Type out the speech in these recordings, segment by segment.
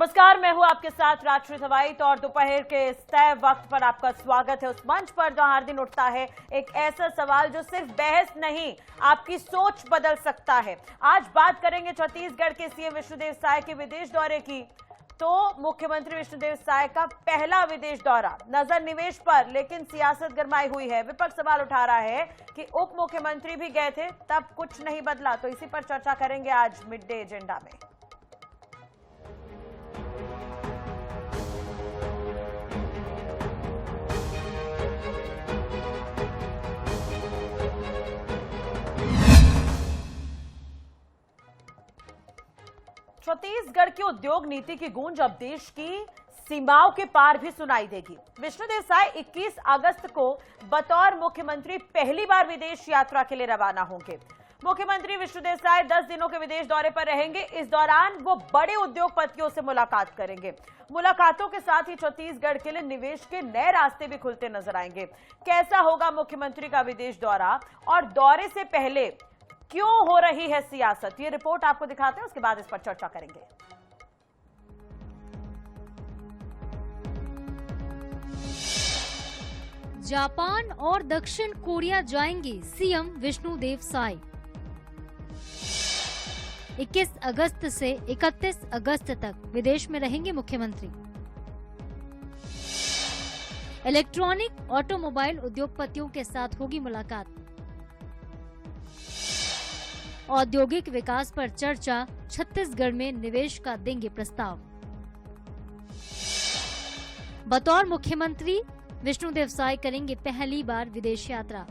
नमस्कार, मैं हूं आपके साथ राजश्री सवाईत और दोपहर के इस तय वक्त पर आपका स्वागत है उस मंच पर जहां हर दिन उठता है एक ऐसा सवाल जो सिर्फ बहस नहीं, आपकी सोच बदल सकता है। आज बात करेंगे छत्तीसगढ़ के सीएम विष्णुदेव साय के विदेश दौरे की। तो मुख्यमंत्री विष्णुदेव साय का पहला विदेश दौरा, नजर निवेश पर, लेकिन सियासत गरमाई हुई है। विपक्ष सवाल उठा रहा है कि उप मुख्यमंत्री भी गए थे, तब कुछ नहीं बदला। तो इसी पर चर्चा करेंगे आज मिड डे एजेंडा में। छत्तीसगढ़ की उद्योग नीति की गूंज अब देश की सीमाओं के पार भी सुनाई देगी। विष्णुदेव साय 21 अगस्त को बतौर मुख्यमंत्री पहली बार विदेश यात्रा के लिए रवाना होंगे। मुख्यमंत्री विष्णुदेव साय 10 दिनों के विदेश दौरे पर रहेंगे। इस दौरान वो बड़े उद्योगपतियों से मुलाकात करेंगे। मुलाकातों के साथ ही छत्तीसगढ़ के लिए निवेश के नए रास्ते भी खुलते नजर आएंगे। कैसा होगा मुख्यमंत्री का विदेश दौरा और दौरे से पहले क्यों हो रही है सियासत, ये रिपोर्ट आपको दिखाते हैं, उसके बाद इस पर चर्चा करेंगे। जापान और दक्षिण कोरिया जाएंगे सीएम विष्णुदेव साय। 21 अगस्त से 31 अगस्त तक विदेश में रहेंगे मुख्यमंत्री। इलेक्ट्रॉनिक ऑटोमोबाइल उद्योगपतियों के साथ होगी मुलाकात। औद्योगिक विकास पर चर्चा, छत्तीसगढ़ में निवेश का देंगे प्रस्ताव। बतौर मुख्यमंत्री विष्णुदेव साय करेंगे पहली बार विदेश यात्रा।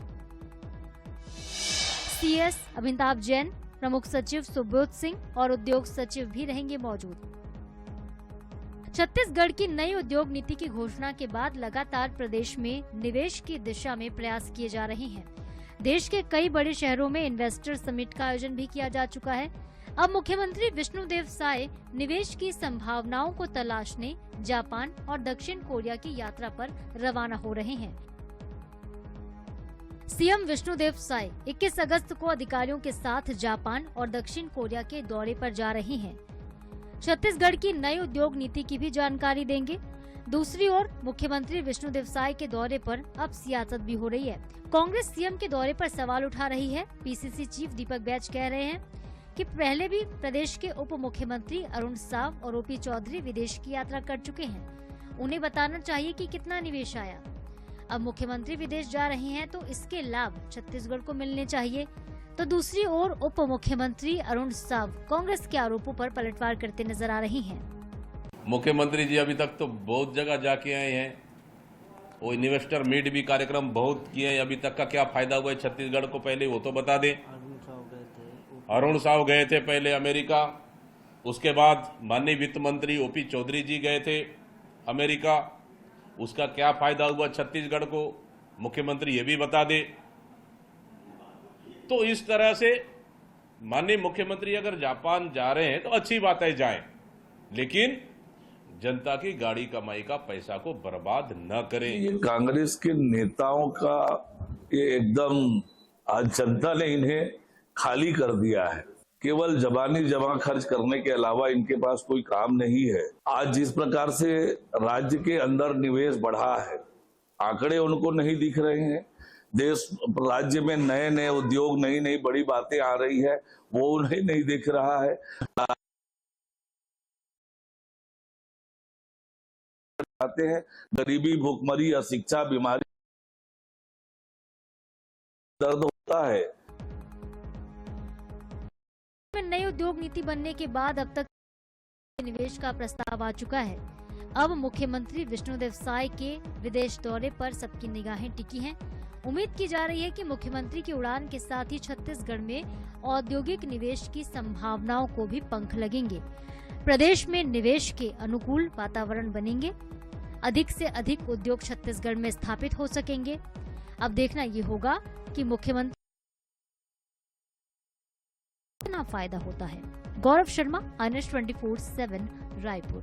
सीएस अमिताभ जैन, प्रमुख सचिव सुब्रोत सिंह और उद्योग सचिव भी रहेंगे मौजूद। छत्तीसगढ़ की नई उद्योग नीति की घोषणा के बाद लगातार प्रदेश में निवेश की दिशा में प्रयास किए जा रहे हैं। देश के कई बड़े शहरों में इन्वेस्टर समिट का आयोजन भी किया जा चुका है। अब मुख्यमंत्री विष्णुदेव साय निवेश की संभावनाओं को तलाशने जापान और दक्षिण कोरिया की यात्रा पर रवाना हो रहे हैं। सीएम विष्णुदेव साय 21 अगस्त को अधिकारियों के साथ जापान और दक्षिण कोरिया के दौरे पर जा रहे हैं। छत्तीसगढ़ की नई उद्योग नीति की भी जानकारी देंगे। दूसरी ओर मुख्यमंत्री विष्णुदेव साय के दौरे पर अब सियासत भी हो रही है। कांग्रेस सीएम के दौरे पर सवाल उठा रही है। पीसीसी चीफ दीपक बैज कह रहे हैं कि पहले भी प्रदेश के उप मुख्यमंत्री अरुण साव और ओपी चौधरी विदेश की यात्रा कर चुके हैं। उन्हें बताना चाहिए कि कितना निवेश आया। अब मुख्यमंत्री विदेश जा रहे हैं तो इसके लाभ छत्तीसगढ़ को मिलने चाहिए। तो दूसरी ओर उप मुख्यमंत्री अरुण साव कांग्रेस के आरोपों पर पलटवार करते नजर आ रही हैं। मुख्यमंत्री जी अभी तक तो बहुत जगह जाके आए हैं। वो इन्वेस्टर मीट भी कार्यक्रम बहुत किए हैं। अभी तक का क्या फायदा हुआ है छत्तीसगढ़ को, पहले वो तो बता दें। अरुण साव गए थे पहले अमेरिका, उसके बाद माननीय वित्त मंत्री ओपी चौधरी जी गए थे अमेरिका। उसका क्या फायदा हुआ छत्तीसगढ़ को, मुख्यमंत्री ये भी बता दे। तो इस तरह से माननीय मुख्यमंत्री अगर जापान जा रहे हैं तो अच्छी बात है, जाएं, लेकिन जनता की गाड़ी कमाई का पैसा को बर्बाद न करें। ये कांग्रेस के नेताओं का ये एकदम आज जनता ने इन्हें खाली कर दिया है। केवल जबानी जमा खर्च करने के अलावा इनके पास कोई काम नहीं है। आज जिस प्रकार से राज्य के अंदर निवेश बढ़ा है, आंकड़े उनको नहीं दिख रहे हैं। देश राज्य में नए नए उद्योग, नई नई बड़ी बातें आ रही है, वो उन्हें नहीं दिख रहा है। आते हैं गरीबी, भूखमरी, अशिक्षा, बीमारी, दर्द होता है। नई उद्योग नीति बनने के बाद अब तक निवेश का प्रस्ताव आ चुका है। अब मुख्यमंत्री विष्णुदेव साय के विदेश दौरे पर सबकी निगाहें टिकी हैं। उम्मीद की जा रही है कि मुख्यमंत्री की उड़ान के साथ ही छत्तीसगढ़ में औद्योगिक निवेश की संभावनाओं को भी पंख लगेंगे। प्रदेश में निवेश के अनुकूल वातावरण बनेंगे। अधिक से अधिक उद्योग छत्तीसगढ़ में स्थापित हो सकेंगे। अब देखना ये होगा कि मुख्यमंत्री कितना फायदा होता है। गौरव शर्मा, INS 24/7 रायपुर।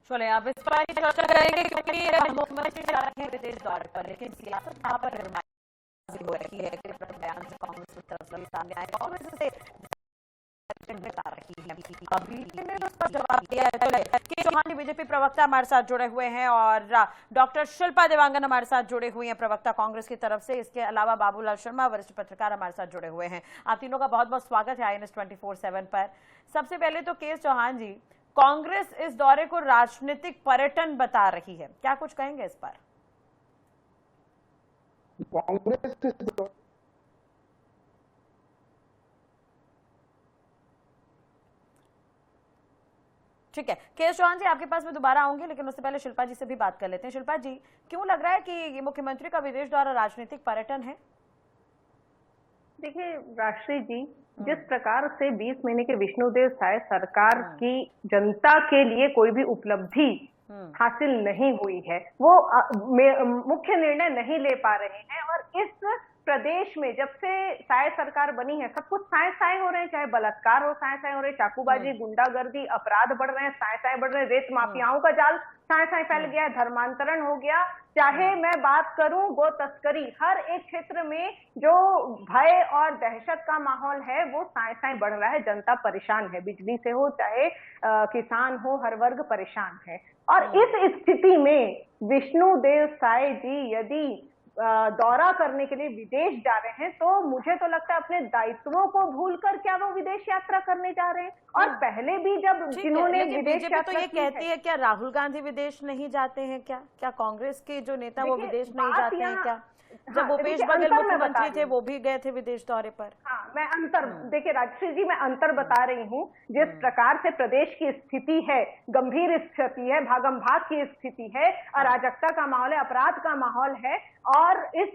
चले अब इस पर चर्चा करेंगे क्योंकि मुख्यमंत्री जा रहे हैं विदेश दौरे पर, लेकिन सियासत यहाँ पर हो रही है कि बयान से कांग्रेस की तरफ से सामने आए। कांग्रेस से बता रही है। अभी उस पर जवाब दिया है के चौहान बीजेपी प्रवक्ता हमारे साथ जुड़े हुए हैं और डॉक्टर शिल्पा देवांगन हमारे साथ जुड़े हुए हैं प्रवक्ता कांग्रेस की तरफ से। इसके अलावा बाबूलाल शर्मा वरिष्ठ पत्रकार हमारे साथ जुड़े हुए हैं। आप तीनों का बहुत बहुत स्वागत है INS 24/7 पर। सबसे पहले तो के चौहान जी, कांग्रेस इस दौरे को राजनीतिक पर्यटन बता रही है, क्या कुछ कहेंगे इस पर? कांग्रेस ठीक है, के चौहान जी आपके पास में दोबारा आऊंगी, लेकिन उससे पहले शिल्पा जी से भी बात कर लेते हैं। शिल्पा जी, क्यों लग रहा है कि ये मुख्यमंत्री का विदेश दौरा राजनीतिक पर्यटन है? देखिए राष्ट्रीय जी, जिस प्रकार से 20 महीने के विष्णुदेव साय सरकार की जनता के लिए कोई भी उपलब्धि हासिल नहीं हुई है, वो मुख्य निर्णय नहीं ले पा रहे हैं। और इस प्रदेश में जब से साय सरकार बनी है, सब कुछ साय साय हो रहे हैं, चाहे बलात्कार हो साय साय हो रहे, चाकूबाजी, गुंडागर्दी, अपराध बढ़ रहे हैं, साय साय बढ़ रहे हैं, रेत माफियाओं का जाल साय साय फैल गया है, धर्मांतरण हो गया, चाहे मैं बात करूं गो तस्करी, हर एक क्षेत्र में जो भय और दहशत का माहौल है वो साय साय बढ़ रहा है। जनता परेशान है, बिजली से हो चाहे किसान हो, हर वर्ग परेशान है। और इस स्थिति में विष्णुदेव साय जी यदि दौरा करने के लिए विदेश जा रहे हैं, तो मुझे तो लगता है अपने दायित्वों को भूलकर क्या वो विदेश यात्रा करने जा रहे हैं। और पहले भी जब जिन्होंने विदेश यात्रा तो ये कहती है, क्या राहुल गांधी विदेश नहीं जाते हैं? क्या कांग्रेस के जो नेता वो विदेश नहीं जाते हैं क्या? जब भूपेश बघेल मुख्यमंत्री थे वो भी गए थे विदेश दौरे पर। हाँ, मैं अंतर देखिए राजश्री जी, मैं अंतर बता रही हूँ। जिस प्रकार से प्रदेश की स्थिति है, गंभीर स्थिति है, भागम भाग की स्थिति है, अराजकता का माहौल है, अपराध का माहौल है, और इस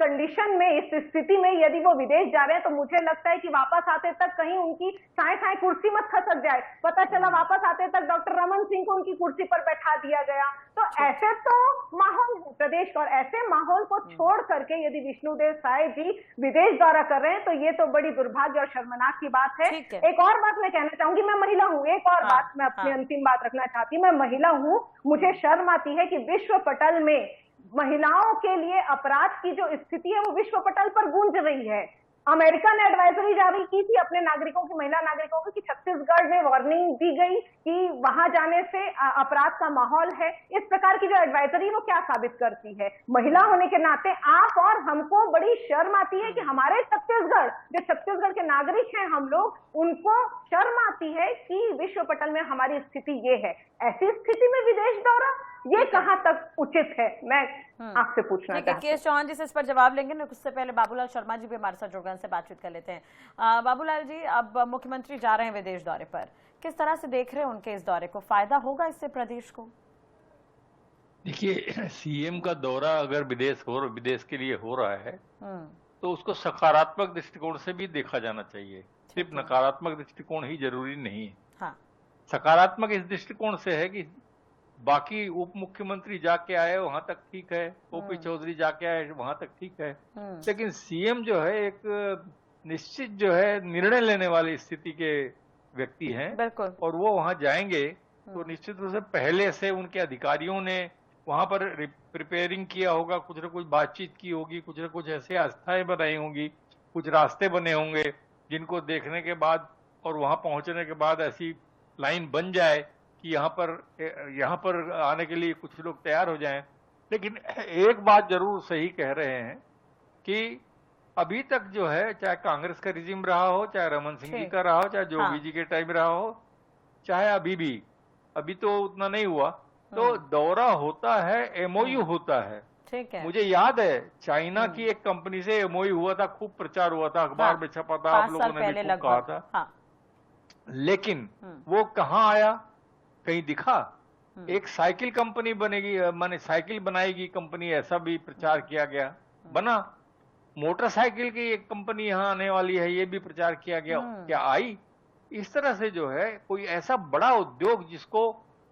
कंडीशन में, इस स्थिति में यदि वो विदेश जा रहे हैं तो मुझे लगता है कि वापस आते तक कहीं उनकी साए साए कुर्सी मत खसक जाए। पता चला वापस आते तक डॉक्टर रमन सिंह को उनकी कुर्सी पर बैठा दिया गया। तो ऐसे तो माहौल है प्रदेश का, और ऐसे माहौल को छोड़ करके यदि विष्णुदेव साय जी विदेश दौरा कर रहे हैं तो ये तो बड़ी दुर्भाग्य और शर्मनाक की बात है। एक और बात मैं कहना चाहूंगी, मैं महिला हूँ, एक और बात मैं अपनी अंतिम बात रखना चाहती हूँ। मैं महिला हूँ, मुझे शर्म आती है कि विश्व पटल में महिलाओं के लिए अपराध की जो स्थिति है वो विश्व पटल पर गूंज रही है। अमेरिका ने एडवाइजरी जारी की थी अपने नागरिकों की, महिला नागरिकों की, कि छत्तीसगढ़ में वार्निंग दी गई कि वहां जाने से अपराध का माहौल है। इस प्रकार की जो एडवाइजरी वो क्या साबित करती है? महिला होने के नाते आप और हमको बड़ी शर्म आती है कि हमारे छत्तीसगढ़, जो छत्तीसगढ़ के नागरिक हैं हम लोग, उनको शर्म आती है कि विश्व पटल में हमारी स्थिति ये है। ऐसी स्थिति में विदेश दौरा ये कहां तक उचित है, मैं आपसे पूछना चाहती हूं। के चौहान जी से इस पर जवाब लेंगे ना, उससे पहले बाबूलाल शर्मा जी भी हमारे साथ जुड़ गए, उनसे बातचीत कर लेते हैं। बाबूलाल जी, अब मुख्यमंत्री जा रहे हैं विदेश दौरे पर, किस तरह से देख रहे हैं उनके इस दौरे को? फायदा होगा इससे प्रदेश को? देखिए, सीएम का दौरा अगर विदेश के लिए हो रहा है तो उसको सकारात्मक दृष्टिकोण से भी देखा जाना चाहिए, सिर्फ नकारात्मक दृष्टिकोण ही जरूरी नहीं है। हाँ। सकारात्मक इस दृष्टिकोण से है कि बाकी उप मुख्यमंत्री जाके आए वहां तक ठीक है, ओपी चौधरी जाके आए वहां तक ठीक है, लेकिन सीएम जो है एक निश्चित जो है निर्णय लेने वाली स्थिति के व्यक्ति हैं, और वो वहां जाएंगे तो निश्चित रूप से पहले से उनके अधिकारियों ने वहां पर प्रिपेयरिंग किया होगा, कुछ न कुछ बातचीत की होगी, कुछ न कुछ ऐसे आस्थाएं बनाई होंगी, कुछ रास्ते बने होंगे जिनको देखने के बाद और वहां पहुंचने के बाद ऐसी लाइन बन जाए कि यहाँ पर आने के लिए कुछ लोग तैयार हो जाएं। लेकिन एक बात जरूर सही कह रहे हैं कि अभी तक जो है, चाहे कांग्रेस का रिजिम रहा हो, चाहे रमन सिंह जी का रहा हो, चाहे जोगी जी के टाइम रहा हो, चाहे अभी तो उतना नहीं हुआ, तो दौरा होता है, एमओयू होता है। ठीक है। मुझे याद है चाइना की एक कंपनी से एमओयू हुआ था, खूब प्रचार हुआ था, अखबार में छपा था, आप लोगों ने भी खूब कहा था। लेकिन वो कहाँ आया, कहीं दिखा? एक साइकिल कंपनी बनेगी, माने साइकिल बनाएगी कंपनी, ऐसा भी प्रचार किया गया, बना। मोटरसाइकिल की एक कंपनी यहाँ आने वाली है, ये भी प्रचार किया गया, क्या आई? इस तरह से जो है कोई ऐसा बड़ा उद्योग जिसको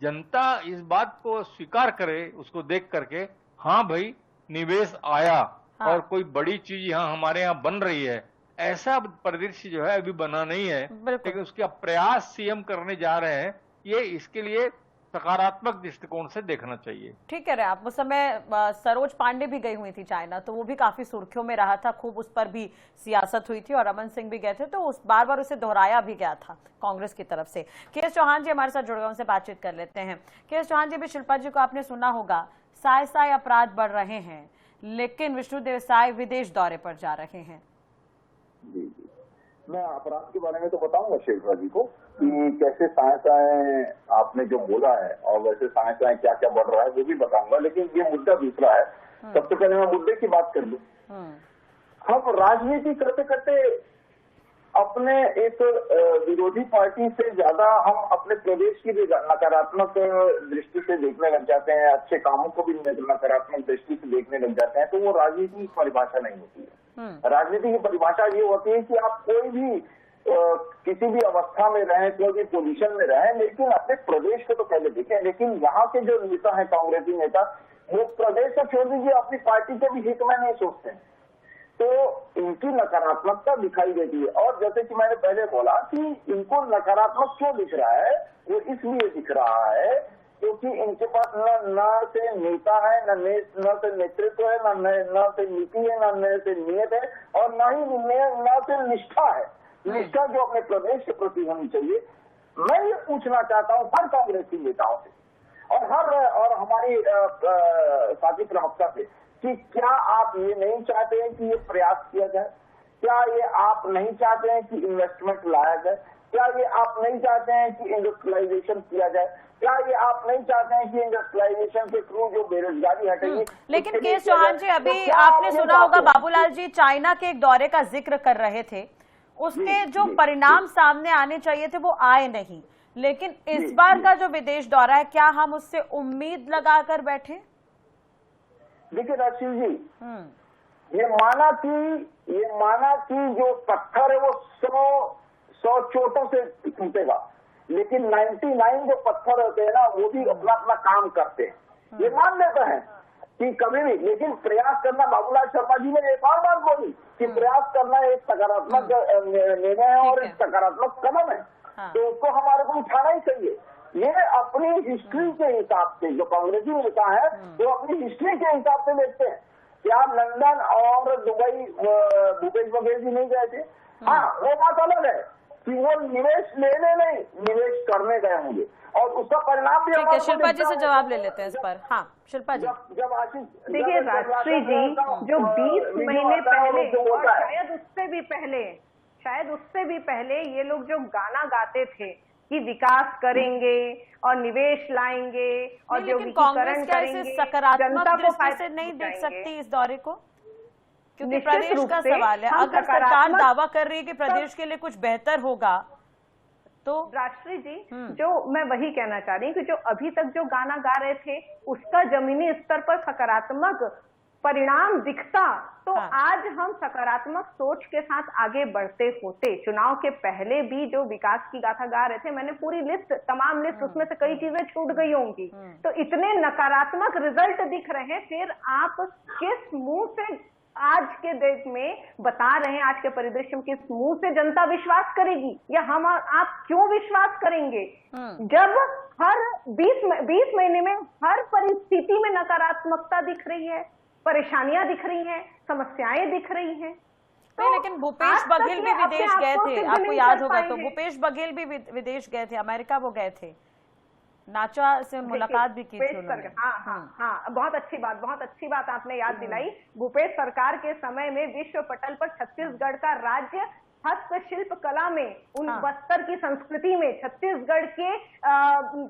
जनता इस बात को स्वीकार करे, उसको देख करके हाँ भाई निवेश आया और कोई बड़ी चीज यहाँ हमारे यहाँ बन रही है, ऐसा परिदृश्य जो है अभी बना नहीं है। लेकिन उसका प्रयास सीएम करने जा रहे हैं, ये इसके लिए सकारात्मक दृष्टिकोण से देखना चाहिए। ठीक कह रहे हैं आप। उस समय सरोज पांडे भी गई हुई थी चाइना, तो वो भी काफी सुर्खियों में रहा था, खूब उस पर भी सियासत हुई थी, और रमन सिंह भी गए थे, तो उस बार बार उसे दोहराया भी गया था कांग्रेस की तरफ से। के.एस. चौहान जी हमारे साथ जुड़ गए, उनसे बातचीत कर लेते हैं। के.एस. चौहान जी, भी शिल्पा जी को आपने सुना होगा, साय साय अपराध बढ़ रहे हैं, लेकिन विष्णुदेव साय विदेश दौरे पर जा रहे हैं। जी जी, मैं अपराध के बारे में तो बताऊंगा शिल्पा जी को कि कैसे साय आपने जो बोला है, और वैसे साय क्या क्या बढ़ रहा है वो भी बताऊंगा, लेकिन ये मुद्दा दूसरा है। सबसे पहले मैं मुद्दे की बात कर लूं। हम राजनीति करते करते अपने एक विरोधी पार्टी से ज्यादा हम अपने प्रदेश की भी नकारात्मक दृष्टि से देखने लग जाते हैं, अच्छे कामों को भी नकारात्मक दृष्टि से देखने लग जाते हैं, तो वो राजनीति की परिभाषा नहीं होती है। राजनीति की परिभाषा ये होती है कि आप कोई भी किसी भी अवस्था में रहें, कोई भी पोजीशन में रहें, लेकिन अपने प्रदेश को तो पहले देखें। लेकिन यहाँ के जो नेता है, कांग्रेसी नेता, वो प्रदेश को छोड़ दीजिए, अपनी पार्टी के भी हित में नहीं सोचते हैं, तो इनकी नकारात्मकता दिखाई देती है। और जैसे कि मैंने पहले बोला कि इनको नकारात्मक क्यों दिख रहा है, वो इसलिए दिख रहा है क्योंकि इनके पास न से नेता है, न से नेतृत्व है, न से नीति है, न से नियत है, और न से निष्ठा है। निष्ठा जो अपने प्रदेश के प्रति होनी चाहिए। मैं ये पूछना चाहता हूँ हर कांग्रेसी नेताओं से और हमारी साथी प्रवक्ता से कि क्या आप ये नहीं चाहते हैं कि ये प्रयास किया जाए? क्या ये आप नहीं चाहते हैं कि इन्वेस्टमेंट लाया जाए? क्या ये आप नहीं चाहते हैं कि इंडस्ट्रियलाइजेशन किया जाए? क्या ये आप नहीं चाहते हैं कि इंडस्ट्रियलाइजेशन के थ्रू जो बेरोजगारी हटेगी? लेकिन के.एस. चौहान जी, अभी आपने सुना होगा बाबूलाल जी चाइना के एक दौरे का जिक्र कर रहे थे, उसके जो परिणाम सामने आने चाहिए थे वो आए नहीं, लेकिन इस बार का जो विदेश दौरा है, क्या हम उससे उम्मीद लगाकर बैठे? देखिए राशिव जी, ये माना कि जो पत्थर है वो 100 चोटों से टूटेगा, लेकिन 99 जो पत्थर होते हैं ना, वो भी अपना अपना काम करते हैं। ये मान लेते हैं कि कभी भी, लेकिन प्रयास करना, बाबूलाल शर्मा जी ने एक और बात बोली कि प्रयास करना एक सकारात्मक निर्णय है और एक सकारात्मक कदम है, तो उसको हमारे को उठाना ही चाहिए। ये अपनी हिस्ट्री के हिसाब से, जो कांग्रेसी नेता है वो अपनी हिस्ट्री के हिसाब से देखते हैं। क्या लंदन और दुबई भूपेश बघेल जी नहीं गए थे? हाँ, वो बात अलग है कि वो निवेश लेने नहीं, निवेश करने गए होंगे, और उसका परिणाम भी। ठीक है, शिल्पा जी से जवाब ले लेते हैं इस पर। हाँ शिल्पा जी। जब आशीष, देखिए राष्ट्री जी, जो 20 महीने पहले और शायद उससे भी पहले ये लोग जो गाना गाते थे कि विकास करेंगे और निवेश लाएंगे और जो विकीकरण करेंगे, सकारात्मक दृष्टि से नहीं देख सकती इस दौरे को, क्योंकि प्रदेश का सवाल है। अगर सरकार दावा कर रही है कि प्रदेश के लिए कुछ बेहतर होगा, तो राष्ट्री जी, जो मैं वही कहना चाह रही हूँ कि जो अभी तक जो गाना गा रहे थे उसका जमीनी स्तर पर सकारात्मक परिणाम दिखता, तो आज हम सकारात्मक सोच के साथ आगे बढ़ते होते। चुनाव के पहले भी जो विकास की गाथा गा रहे थे, मैंने पूरी लिस्ट, तमाम लिस्ट, उसमें से कई चीजें छूट गई होंगी, तो इतने नकारात्मक रिजल्ट दिख रहे हैं, फिर आप किस मुंह से आज के देश में बता रहे हैं, आज के परिदृश्य में किस मुंह से जनता विश्वास करेगी, या हम आप क्यों विश्वास करेंगे जब हर 20 महीने में हर परिस्थिति में नकारात्मकता दिख रही है, परेशानियां दिख रही हैं, समस्याएं दिख रही हैं। नहीं, लेकिन भूपेश बघेल भी विदेश गए थे, आपको याद होगा तो भूपेश बघेल भी विदेश गए थे, अमेरिका वो गए थे, नाचा से मुलाकात भी की थी उन्होंने। हाँ, बहुत अच्छी बात आपने याद दिलाई। भूपेश सरकार के समय में विश्व पटल पर छत्तीसगढ़ का राज्य हस्तशिल्प कला में, उन बस्तर की संस्कृति में, छत्तीसगढ़ के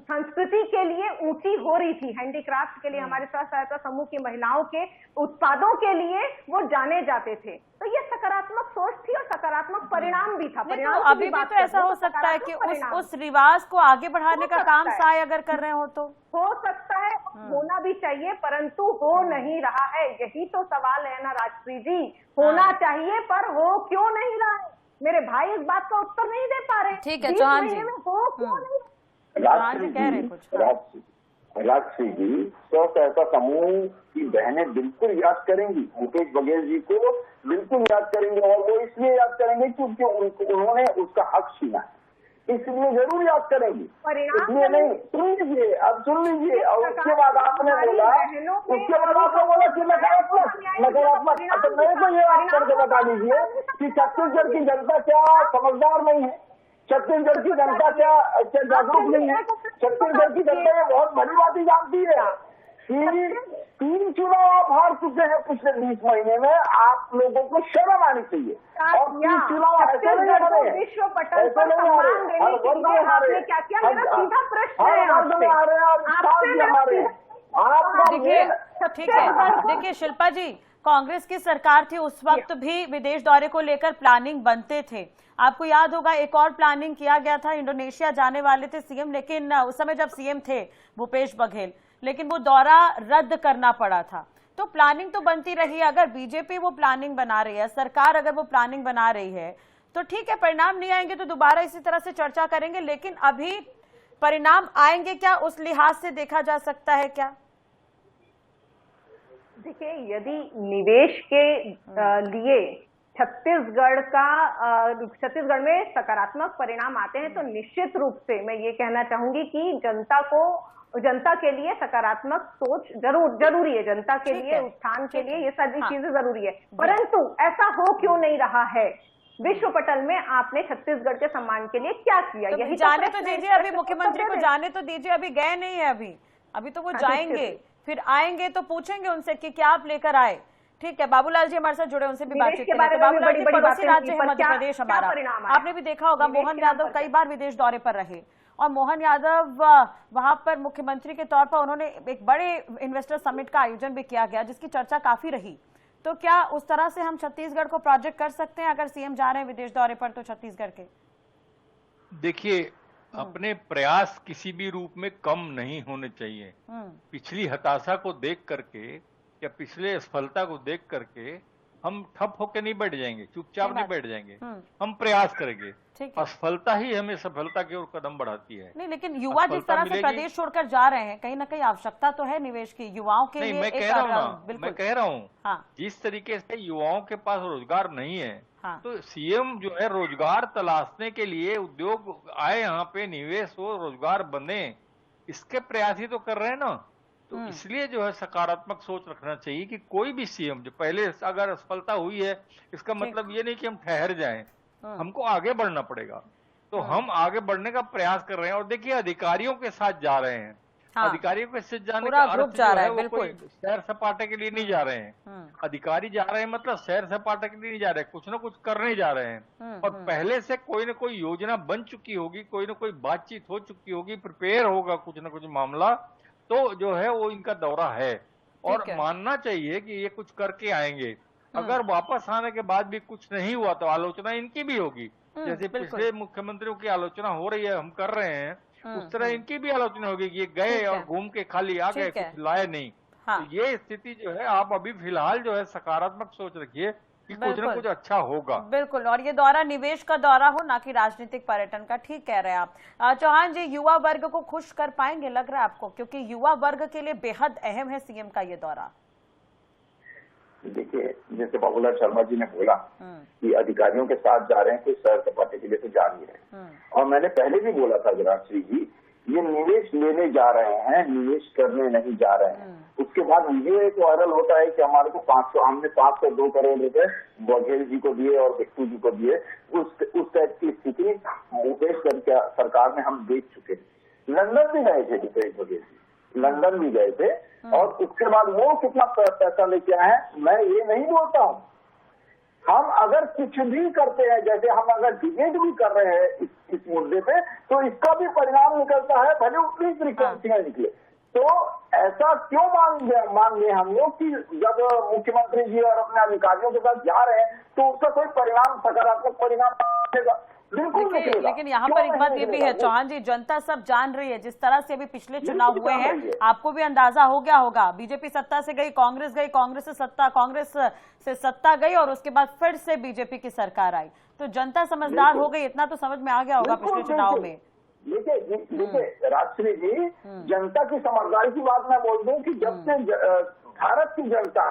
संस्कृति के लिए ऊंची हो रही थी। हैंडीक्राफ्ट के लिए, हमारे स्व सहायता समूह की महिलाओं के उत्पादों के लिए वो जाने जाते थे। तो ये सकारात्मक सोच थी और सकारात्मक परिणाम भी था। परिणाम तो अभी भी तो ऐसा हो सकता है कि उस रिवाज को आगे बढ़ाने का काम साय अगर कर रहे हो तो हो सकता है, होना भी चाहिए, परंतु हो नहीं रहा है। यही तो सवाल है ना राष्ट्री जी, होना चाहिए पर हो क्यों नहीं रहा है? मेरे भाई इस बात का उत्तर नहीं दे पा रहे। ठीक है चौहान जी, हो क्यों नहीं? राष्ट्री जी, स्व सहायता समूह की बहनें बिल्कुल याद करेंगी, भूपेश बघेल जी को बिल्कुल याद करेंगे, और वो इसलिए याद करेंगे क्योंकि उन्होंने उसका हक छीना है। इसलिए जरूर याद करेंगी। परिणाम इसलिए नहीं, सुन लीजिए, अब सुन लीजिए। और उसके बाद आपने बोला कि नकारात्मक। अच्छा, मेरे को ये आप करके बता दीजिए कि छत्तीसगढ़ की जनता क्या समझदार नहीं है? छत्तीसगढ़ की जनता क्या जागरूक नहीं है? छत्तीसगढ़ की जनता ये बहुत बड़ी बात ही जानती है कि 3 चुनाव आप हार चुके हैं पिछले 20 महीने में। आप लोगों को शर्म आनी चाहिए। और 3 चुनाव ऐसे नहीं हारे, विश्व पटल पर सम्मान देने के लिए आपने क्या किया? मेरा सीधा प्रश्न है ठीक है। देखिए शिल्पा जी, कांग्रेस की सरकार थी उस वक्त भी विदेश दौरे को लेकर प्लानिंग बनते थे। आपको याद होगा एक और प्लानिंग किया गया था, इंडोनेशिया जाने वाले थे सीएम, लेकिन उस समय जब सीएम थे भूपेश बघेल, लेकिन वो दौरा रद्द करना पड़ा था। तो प्लानिंग तो बनती रही है। अगर बीजेपी वो प्लानिंग बना रही है, सरकार अगर वो प्लानिंग बना रही है, तो ठीक है, परिणाम नहीं आएंगे तो दोबारा इसी तरह से चर्चा करेंगे। लेकिन अभी परिणाम आएंगे क्या, उस लिहाज से देखा जा सकता है क्या? देखिए, यदि निवेश के लिए छत्तीसगढ़ में सकारात्मक परिणाम आते हैं तो निश्चित रूप से मैं ये कहना चाहूंगी कि जनता के लिए सकारात्मक सोच जरूरी है। जनता के लिए, उत्थान के लिए ये सारी चीजें जरूरी है। परंतु ऐसा हो क्यों नहीं रहा है? विश्व पटल में आपने छत्तीसगढ़ के सम्मान के लिए क्या किया? यही जाने तो दीजिए, अभी मुख्यमंत्री को जाने तो दीजिए, अभी गए नहीं है। अभी तो वो जाएंगे, फिर आएंगे तो पूछेंगे उनसे कि क्या आप लेकर आए। ठीक है, बाबूलाल जी हमारे साथ जुड़े, उनसे भी बातचीत करेंगे। तो बाबूलाल जी, पड़ोसी राज्य है मध्य प्रदेश हमारा, आपने भी देखा होगा मोहन यादव कई बार विदेश दौरे पर रहे, और मोहन यादव वहां पर मुख्यमंत्री के तौर पर उन्होंने एक बड़े इन्वेस्टर समिट का आयोजन भी किया गया जिसकी चर्चा काफी रही। तो क्या उस तरह से हम छत्तीसगढ़ को प्रोजेक्ट कर सकते हैं अगर सीएम जा रहे हैं विदेश दौरे पर तो छत्तीसगढ़ के? देखिए, अपने प्रयास किसी भी रूप में कम नहीं होने चाहिए। पिछली हताशा को देख करके या पिछले असफलता को देख करके हम ठप होकर नहीं बैठ जाएंगे, चुपचाप नहीं बैठ जाएंगे, हम प्रयास करेंगे। असफलता ही हमें सफलता की ओर कदम बढ़ाती है। नहीं, लेकिन युवा जिस तरह से प्रदेश छोड़कर जा रहे हैं, कहीं ना कहीं आवश्यकता तो है निवेश की युवाओं के लिए। मैं कह रहा हूँ जिस तरीके से युवाओं के पास रोजगार नहीं है, तो सीएम जो है रोजगार तलाशने के लिए उद्योग आए, यहाँ पे निवेश हो, रोजगार बने, इसके प्रयास ही तो कर रहे हैं ना। तो इसलिए जो है सकारात्मक सोच रखना चाहिए कि कोई भी सीएम जो पहले अगर असफलता हुई है, इसका मतलब ये नहीं कि हम ठहर जाएं, हमको आगे बढ़ना पड़ेगा। तो हम आगे बढ़ने का प्रयास कर रहे हैं। और देखिए, अधिकारियों के साथ जा रहे हैं। अधिकारियों के साथ जाने का अर्थ जो है वो कोई सैर सपाटे के लिए नहीं जा रहे हैं। अधिकारी जा रहे हैं मतलब सैर सपाटे के लिए नहीं जा रहे हैं, कुछ ना कुछ करने जा रहे हैं। और पहले से कोई ना कोई योजना बन चुकी होगी, कोई ना कोई बातचीत हो चुकी होगी, प्रिपेयर होगा कुछ ना कुछ मामला, तो जो है वो इनका दौरा है। और मानना चाहिए कि ये कुछ करके आएंगे। अगर वापस आने के बाद भी कुछ नहीं हुआ तो आलोचना इनकी भी होगी। जैसे पिछले मुख्यमंत्रियों की आलोचना हो रही है, हम कर रहे हैं, उस तरह इनकी भी आलोचना होगी कि ये गए और घूम के खाली आ गए, कुछ लाए नहीं। तो ये स्थिति जो है, आप अभी फिलहाल जो है सकारात्मक सोच रखिए कि कुछ ना कुछ अच्छा होगा। बिल्कुल, और ये दौरा निवेश का दौरा हो, ना कि राजनीतिक पर्यटन का। ठीक कह रहे हैं आप। चौहान जी, युवा वर्ग को खुश कर पाएंगे लग रहा है आपको, क्योंकि युवा वर्ग के लिए बेहद अहम है सीएम का ये दौरा? देखिए, जैसे बाबूलाल शर्मा जी ने बोला कि अधिकारियों के साथ जा रहे हैं, कोई सैर सपाटे के लिए तो जा नहीं रहे। और मैंने पहले भी बोला था विराटश्री जी, ये निवेश लेने जा रहे हैं, निवेश करने नहीं जा रहे हैं। उसके बाद वीडियो एक वायरल होता है कि हमारे को हमने 502 करोड़ रुपए बघेल जी को दिए और बिट्टू जी को दिए। उस टाइप की स्थिति भूपेश सरकार में हम देख चुके हैं। लंदन भी गए थे भूपेश बघेल जी, लंदन भी गए थे, और उसके बाद वो कितना पैसा लेके आए हैं मैं ये नहीं बोलता हूँ। हम अगर कुछ भी करते हैं, जैसे हम अगर डिबेट भी कर रहे हैं इस मुद्दे पे, तो इसका भी परिणाम निकलता है, भले उतनी फ्रीक्वेंसी निकले। तो ऐसा क्यों मान लें हम लोग कि जब मुख्यमंत्री जी और अपने अधिकारियों के साथ जा रहे हैं तो उसका कोई परिणाम, सकारात्मक परिणाम निकलेगा? लेकिन यहाँ पर एक बात ये भी है चौहान जी, जनता सब जान रही है जिस तरह से अभी पिछले चुनाव हुए हैं, आपको भी अंदाजा हो गया होगा। बीजेपी सत्ता से गई, कांग्रेस से सत्ता गई, और उसके बाद फिर से बीजेपी की सरकार आई। तो जनता समझदार हो गई, इतना तो समझ में आ गया होगा पिछले चुनाव में। देखिए राजश्री जी, जनता की समझदारी की बात मैं बोल दूं कि जब से भारत की जनता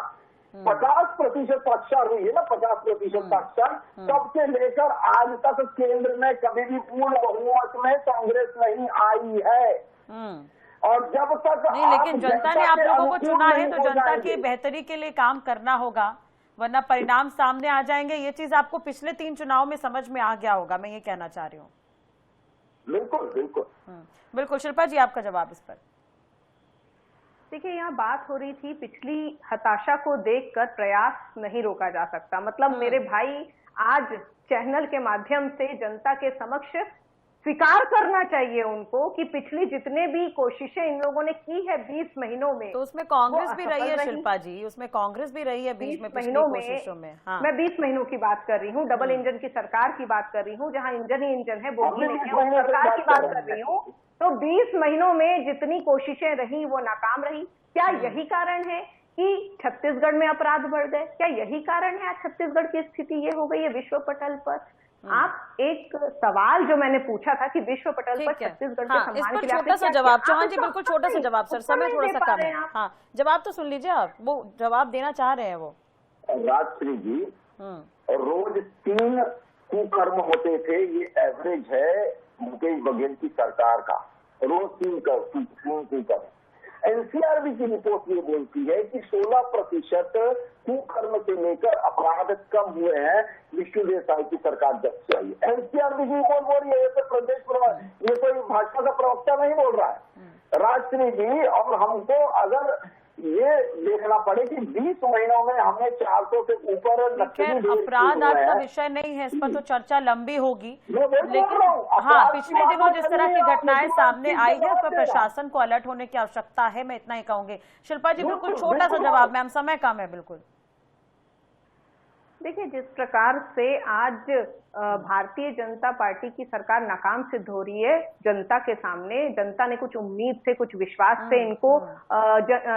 50% साक्षर हुई है ना, 50% साक्षर, तब से लेकर आज तक केंद्र में कभी भी पूर्ण बहुमत में कांग्रेस नहीं आई है। और जब तक नहीं, लेकिन जनता ने आप लोगों को चुना है तो जनता की बेहतरी के लिए काम करना होगा, वरना परिणाम सामने आ जाएंगे। ये चीज आपको पिछले 3 चुनाव में समझ में आ गया होगा, मैं ये कहना चाह रही हूँ। बिल्कुल बिल्कुल बिल्कुल। शिल्पा जी, आपका जवाब इस पर। देखिए, यहाँ बात हो रही थी पिछली हताशा को देखकर प्रयास नहीं रोका जा सकता। मतलब मेरे भाई आज चैनल के माध्यम से जनता के समक्ष स्वीकार करना चाहिए उनको कि पिछली जितने भी कोशिशें इन लोगों ने की है 20 महीनों में, तो उसमें कांग्रेस भी रही है शिल्पा जी, उसमें कांग्रेस भी रही है बीच में पिछली कोशिशों में। हाँ। मैं 20 महीनों की बात कर रही हूँ, डबल इंजन की सरकार की बात कर रही हूँ, जहाँ इंजन ही इंजन है, बोगी नहीं है, उस सरकार की बात कर रही हूँ। तो 20 महीनों में जितनी कोशिशें रही वो नाकाम रही। क्या यही कारण है कि छत्तीसगढ़ में अपराध बढ़ गए? क्या यही कारण है आज छत्तीसगढ़ की स्थिति ये हो गई है विश्व पटल पर? आप एक सवाल जो मैंने पूछा था कि विश्व पटल पर छत्तीसगढ़ के सम्मान के लिए छोटा सा जवाब, चौहान जी बिल्कुल छोटा सा जवाब सर, समय थोड़ा सा कम है। हाँ, जवाब तो सुन लीजिए आप, वो जवाब देना चाह रहे हैं वो। राजश्री जी, रोज 3 कुकर्म होते थे, ये एवरेज है मुकेश बघेल की सरकार का, रोज 3 कुकर्म। एनसीआरबी की रिपोर्ट ये बोलती है कि 16% कुकर्म से लेकर अपराध कम हुए हैं विष्णुदेव साय की सरकार जब से आई है। एनसीआरबी की रिपोर्ट बोल रही है, ये तो ये कोई भाजपा का प्रवक्ता नहीं बोल रहा है। राजश्री जी, और हमको अगर ये देखना पड़े कि 20 महीनों में हमने 400 से ऊपर अपराध आज का विषय नहीं है, इस पर तो चर्चा लंबी होगी, लेकिन हाँ, पिछले दिनों जिस तरह की घटनाएं सामने आई है उस पर प्रशासन को अलर्ट होने की आवश्यकता है, मैं इतना ही कहूंगी। शिल्पा जी बिल्कुल छोटा सा जवाब, मैम समय कम है। बिल्कुल देखिए, जिस प्रकार से आज भारतीय जनता पार्टी की सरकार नाकाम सिद्ध हो रही है जनता के सामने, जनता ने कुछ उम्मीद से, कुछ विश्वास से इनको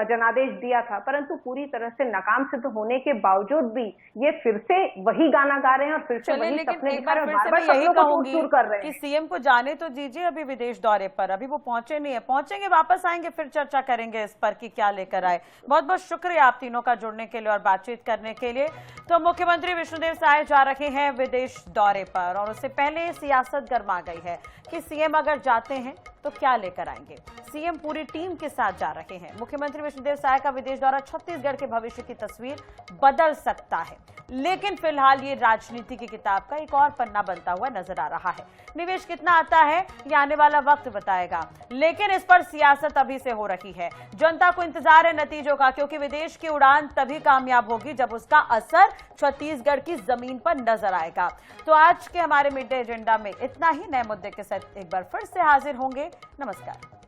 जनादेश दिया था, परंतु पूरी तरह से नाकाम सिद्ध होने के बावजूद भी ये फिर से वही गाना गा रहे हैं और फिर से वही सपने दिखा रहे हैं, बार-बार सपनों को चूर-चूर कर रहे हैं कि सीएम को जाने तो दीजिए अभी विदेश दौरे पर, अभी वो पहुंचे नहीं है, पहुंचेंगे वापस आएंगे फिर चर्चा करेंगे इस पर कि क्या लेकर आए। बहुत बहुत शुक्रिया आप तीनों का जुड़ने के लिए और बातचीत करने के लिए। तो मुख्यमंत्री विष्णुदेव साय जा रहे हैं विदेश दौरे पर और उससे पहले सियासत गर्मा गई है कि सीएम अगर जाते हैं तो क्या लेकर आएंगे। सीएम पूरी टीम के साथ जा रहे हैं। मुख्यमंत्री विष्णुदेव साय का विदेश दौरा छत्तीसगढ़ के भविष्य की तस्वीर बदल सकता है, लेकिन फिलहाल ये राजनीति की किताब का एक और पन्ना बनता हुआ नजर आ रहा है। निवेश कितना आता है ये आने वाला वक्त बताएगा, लेकिन इस पर सियासत अभी से हो रही है। जनता को इंतजार है नतीजों का, क्योंकि विदेश की उड़ान तभी कामयाब होगी जब उसका असर छत्तीसगढ़ की जमीन पर नजर आएगा। तो आज के हमारे मिड डे एजेंडा में इतना ही। नए मुद्दे के साथ एक बार फिर से हाजिर होंगे। नमस्कार।